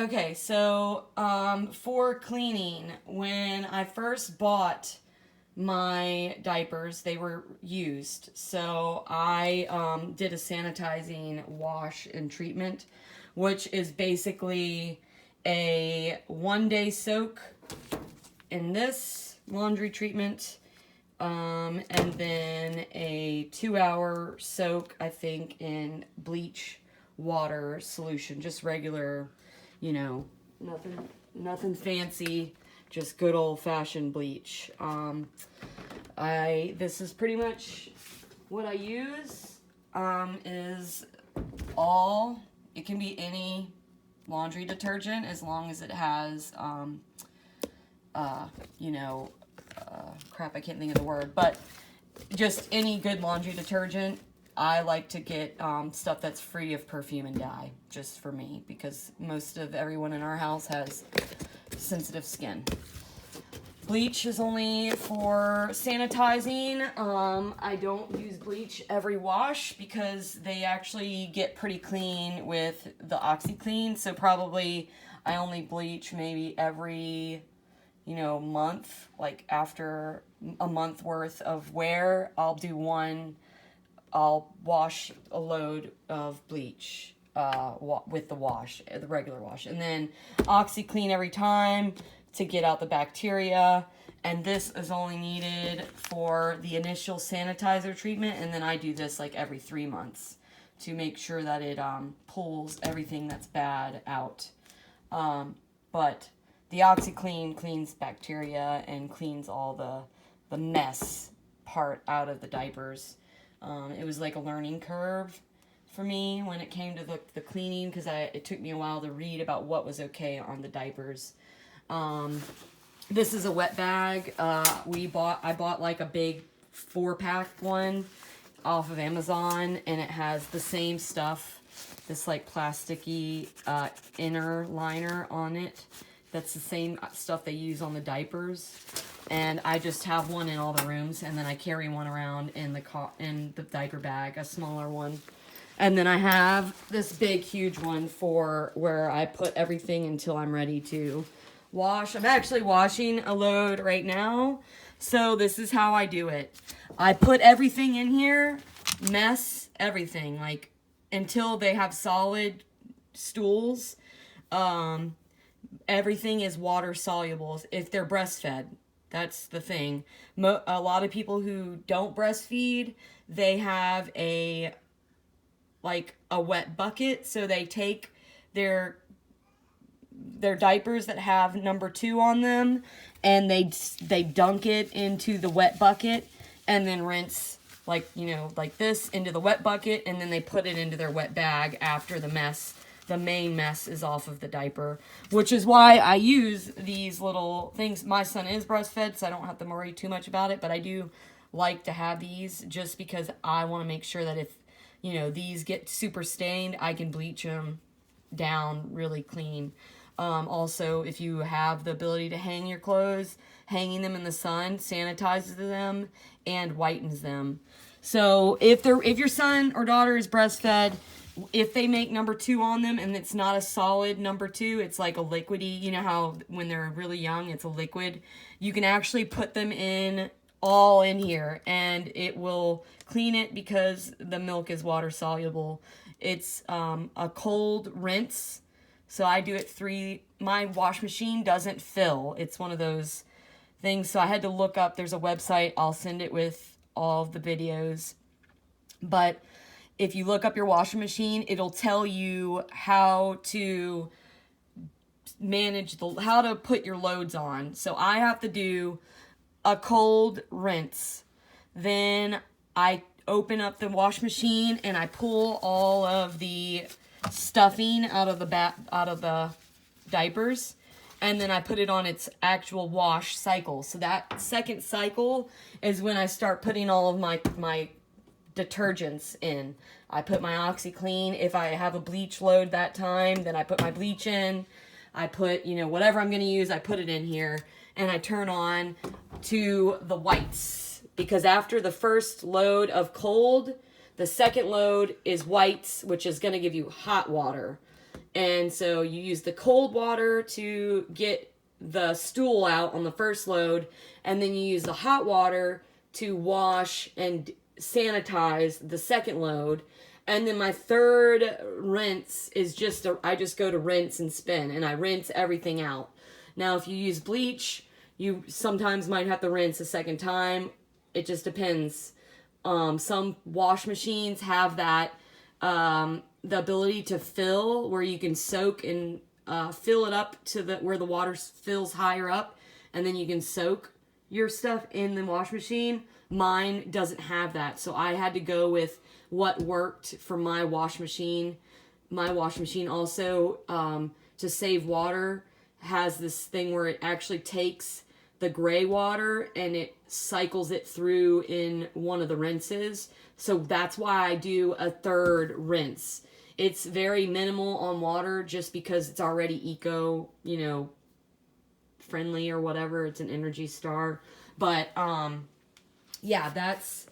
Okay, so for cleaning, when I first bought my diapers, they were used. So I did a sanitizing wash and treatment, which is basically a 1 day soak in this laundry treatment, and then a 2 hour soak, I think, in bleach water solution, just regular, nothing fancy, just good old fashioned bleach. This is pretty much what I use. Is all it can be any laundry detergent as long as it has crap, I can't think of the word, but just any good laundry detergent. I like to get stuff that's free of perfume and dye, just for me, because most of everyone in our house has sensitive skin. Bleach is only for sanitizing. I don't use bleach every wash because they actually get pretty clean with the OxyClean, so probably I only bleach maybe every month, like after a month worth of wear, I'll wash a load of bleach with the regular wash. And then OxyClean every time to get out the bacteria. And this is only needed for the initial sanitizer treatment. And then I do this like every 3 months to make sure that it pulls everything that's bad out. But the OxyClean cleans bacteria and cleans all the mess part out of the diapers. It was like a learning curve for me when it came to the cleaning, because it took me a while to read about what was okay on the diapers. This is a wet bag. I bought like a big 4-pack one off of Amazon, and it has the same stuff, this like plasticky inner liner on it. That's the same stuff they use on the diapers. And I just have one in all the rooms, and then I carry one around in the diaper bag, a smaller one. And then I have this big, huge one for where I put everything until I'm ready to wash. I'm actually washing a load right now, so this is how I do it. I put everything in here, mess everything, like until they have solid stools. Everything is water soluble if they're breastfed. That's the thing. A lot of people who don't breastfeed, they have a wet bucket, so they take their diapers that have number 2 on them, and they dunk it into the wet bucket, and then rinse like this into the wet bucket, and then they put it into their wet bag after the main mess is off of the diaper, which is why I use these little things. My son is breastfed, so I don't have to worry too much about it, but I do like to have these just because I want to make sure that if these get super stained, I can bleach them down really clean. Also, if you have the ability to hang your clothes, hanging them in the sun sanitizes them and whitens them. So if your son or daughter is breastfed, if they make number 2 on them and it's not a solid number 2, it's like a liquidy. You know how when they're really young, it's a liquid. You can actually put them all in here, and it will clean it because the milk is water soluble. It's a cold rinse. So I do it my wash machine doesn't fill. It's one of those things. So I had to look up, there's a website. I'll send it with all of the videos. But if you look up your washing machine, it'll tell you how to how to put your loads on. So I have to do a cold rinse. Then I open up the wash machine and I pull all of the stuffing out of the diapers, and then I put it on its actual wash cycle. So that second cycle is when I start putting all of my detergents in. I put my OxyClean. If I have a bleach load that time, then I put my bleach in. I put, whatever I'm going to use, I put it in here, and I turn on to the whites, because after the first load of cold, the second load is whites, which is going to give you hot water. And so you use the cold water to get the stool out on the first load, and then you use the hot water to wash and sanitize the second load. And then my third rinse is I just go to rinse and spin, and I rinse everything out. Now, if you use bleach, you sometimes might have to rinse a second time. It just depends. Some wash machines have that, the ability to fill, where you can soak and fill it up to where the water fills higher up, and then you can soak your stuff in the wash machine. Mine doesn't have that, so I had to go with what worked for my wash machine. My wash machine also, to save water, has this thing where it actually takes the gray water and it cycles it through in one of the rinses. So that's why I do a third rinse. It's very minimal on water just because it's already eco, friendly or whatever. It's an Energy Star. But yeah, that's